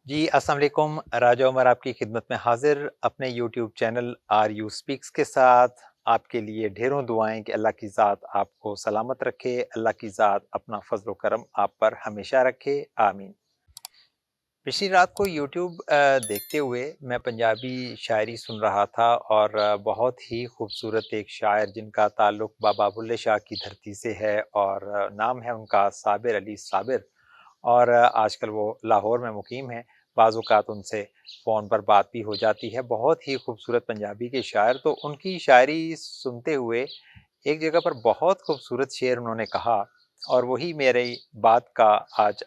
जी, अस्सलाम वालेकुम। राजा उमर आपकी खिदमत में हाज़िर अपने YouTube channel are you speaks के साथ। आपके लिए ढेरों दुआएँ कि अल्लाह की ज़ात आपको सलामत रखे, अल्लाह की ज़ात अपना फ़ज़्ल व करम आप पर हमेशा रखे, आमीन। पिछली रात को यूट्यूब देखते हुए मैं पंजाबी शायरी सुन रहा था और बहुत ही खूबसूरत एक शायर जिनका ताल्लुक़ बाबा बुल्ले शाह की धरती से है और नाम है उनका साबिर अली साबिर। और आजकल वो लाहौर में मुकीम हैं। बाज़ औक़ात उनसे फ़ोन पर बात भी हो जाती है। बहुत ही खूबसूरत पंजाबी के शायर, तो उनकी शायरी सुनते हुए एक जगह पर बहुत खूबसूरत शेर उन्होंने कहा और वही मेरी बात का आज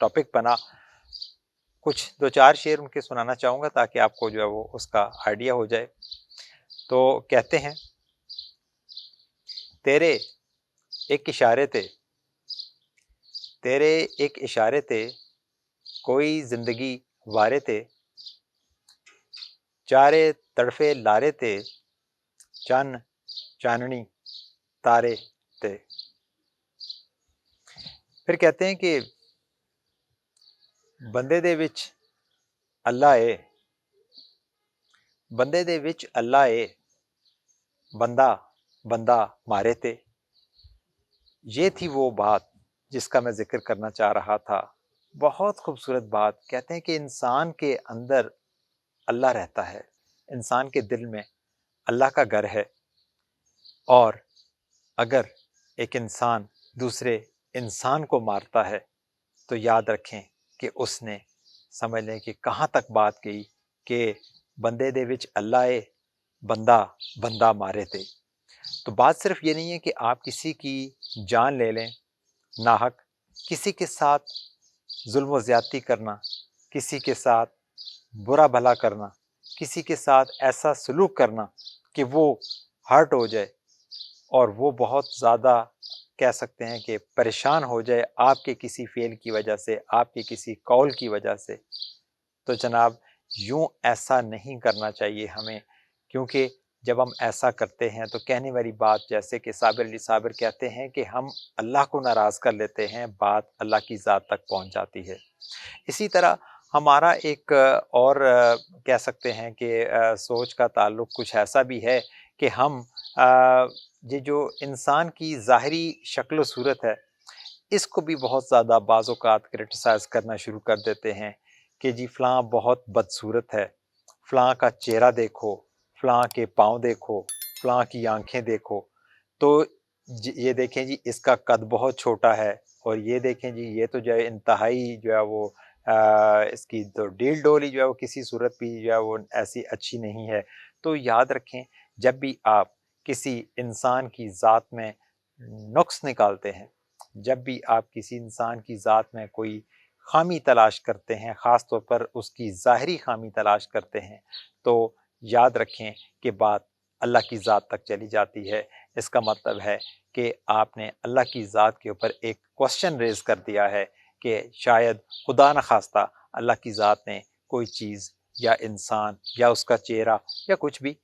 टॉपिक बना। कुछ 2-4 शेर उनके सुनाना चाहूँगा ताकि आपको जो है वो उसका आइडिया हो जाए। तो कहते हैं, तेरे एक इशारे थे, तेरे एक इशारे थे, कोई ज़िंदगी वारे थे, चारे तड़फे लारे थे, चन्न चाननी तारे थे। फिर कहते हैं कि बंदे दे विच अल्लाह है, बंदे दे विच अल्लाह है, बंदा बंदा मारे थे। ये थी वो बात जिसका मैं ज़िक्र करना चाह रहा था। बहुत खूबसूरत बात। कहते हैं कि इंसान के अंदर अल्लाह रहता है, इंसान के दिल में अल्लाह का घर है। और अगर एक इंसान दूसरे इंसान को मारता है तो याद रखें कि उसने, समझ लें कि कहाँ तक बात गई कि बंदे दे विच अल्लाह है, बंदा बंदा मारे थे। तो बात सिर्फ ये नहीं है कि आप किसी की जान ले लें नाहक, किसी के साथ जुल्म व ज़्यादती करना, किसी के साथ बुरा भला करना, किसी के साथ ऐसा सलूक करना कि वो हर्ट हो जाए और वो बहुत ज़्यादा, कह सकते हैं कि परेशान हो जाए आपके किसी फ़ेल की वजह से, आपके किसी कौल की वजह से। तो जनाब, यूँ ऐसा नहीं करना चाहिए हमें, क्योंकि जब हम ऐसा करते हैं तो कहने वाली बात, जैसे कि साबिर अली साबिर कहते हैं कि हम अल्लाह को नाराज़ कर लेते हैं, बात अल्लाह की ज़ात तक पहुँच जाती है। इसी तरह हमारा एक और कह सकते हैं कि सोच का ताल्लुक कुछ ऐसा भी है कि हम अ, ये जो इंसान की ज़ाहिरी शक्ल सूरत है, इसको भी बहुत ज़्यादा बाज़ औक़ात क्रिटिसाइज़ करना शुरू कर देते हैं कि जी फ़लाँ बहुत बदसूरत है, फ़लाँ का चेहरा देखो, फ़लाँ के पाँव देखो, फ़लाँ की आँखें देखो। तो ये देखें जी इसका कद बहुत छोटा है, और ये देखें जी ये तो जो है इंतहाई जो है वो इसकी तो डील डोल ही जो है वो किसी सूरत भी जो है वो ऐसी अच्छी नहीं है। तो याद रखें, जब भी आप किसी इंसान की ज़ात में नुक्स निकालते हैं, जब भी आप किसी इंसान की ज़ात में कोई ख़ामी तलाश करते हैं, ख़ास तौर पर उसकी ज़ाहिरी ख़ामी तलाश करते हैं, तो याद रखें कि बात अल्लाह की ज़ात तक चली जाती है। इसका मतलब है कि आपने अल्लाह की ज़ात के ऊपर एक क्वेश्चन रेज़ कर दिया है कि शायद खुदा न ख़ास्ता अल्लाह की ज़ात ने कोई चीज़ या इंसान या उसका चेहरा या कुछ भी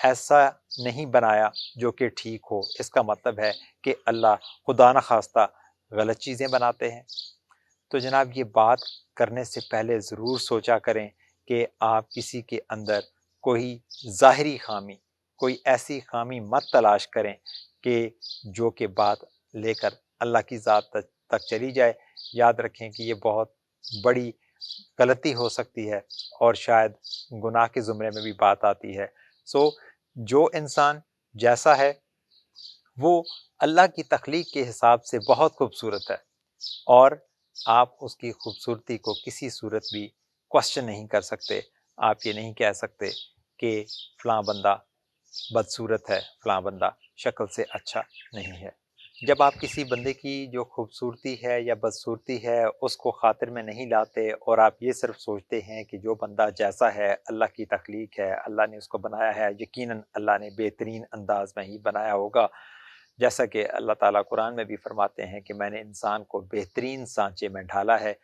ऐसा नहीं बनाया जो कि ठीक हो। इसका मतलब है कि अल्लाह खुदा न ख़ास्ता गलत चीज़ें बनाते हैं। तो जनाब, ये बात करने से पहले ज़रूर सोचा करें कि आप किसी के अंदर कोई ज़ाहिरी ख़ामी, कोई ऐसी ख़ामी मत तलाश करें कि जो कि बात लेकर अल्लाह की ज़ात तक चली जाए। याद रखें कि ये बहुत बड़ी गलती हो सकती है और शायद गुनाह के ज़ुमरे में भी बात आती है। सो जो इंसान जैसा है वो अल्लाह की तख्लीक के हिसाब से बहुत खूबसूरत है, और आप उसकी खूबसूरती को किसी सूरत भी क्वेश्चन नहीं कर सकते। आप ये नहीं कह सकते कि फ़लाँ बंदा बदसूरत है, फ़लाँ बंदा शक्ल से अच्छा नहीं है। जब आप किसी बंदे की जो खूबसूरती है या बदसूरती है उसको ख़ातिर में नहीं लाते और आप ये सिर्फ़ सोचते हैं कि जो बंदा जैसा है अल्लाह की तख्लीक है, अल्लाह ने उसको बनाया है, यकीनन अल्लाह ने बेहतरीन अंदाज़ में ही बनाया होगा। जैसा कि अल्लाह ताला कुरान में भी फरमाते हैं कि मैंने इंसान को बेहतरीन सांचे में ढाला है।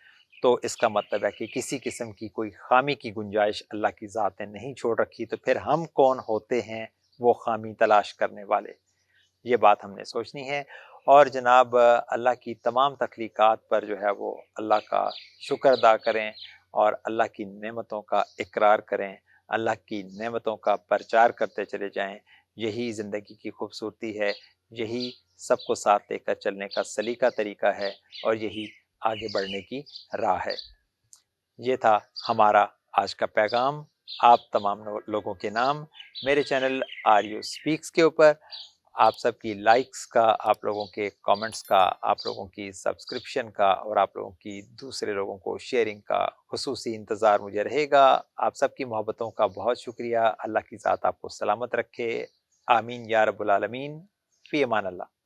तो इसका मतलब है कि किसी किस्म की कोई ख़ामी की गुंजाइश अल्लाह की ज़ात ने नहीं छोड़ रखी, तो फिर हम कौन होते हैं वो ख़ामी तलाश करने वाले। ये बात हमने सोचनी है। और जनाब, अल्लाह की तमाम तख्लीक़ात पर जो है वो अल्लाह का शुक्र अदा करें اور اللہ کی نعمتوں کا اقرار کریں، اللہ کی نعمتوں کا پرچار کرتے چلے جائیں۔ یہی زندگی کی خوبصورتی ہے، یہی سب کو ساتھ لے کر چلنے کا سلیقہ طریقہ ہے، اور یہی آگے بڑھنے کی راہ ہے۔ یہ تھا ہمارا آج کا پیغام آپ تمام لوگوں کے نام، میرے چینل آریو اسپیکس کے اوپر۔ آپ سب کی لائکس کا، آپ لوگوں کے کامنٹس کا، آپ لوگوں کی سبسکرپشن کا، اور آپ لوگوں کی دوسرے لوگوں کو شیئرنگ کا خصوصی انتظار مجھے رہے گا۔ آپ سب کی محبتوں کا بہت شکریہ۔ اللہ کی ذات آپ کو سلامت رکھے، آمین یا رب العالمین۔ فی امان اللہ۔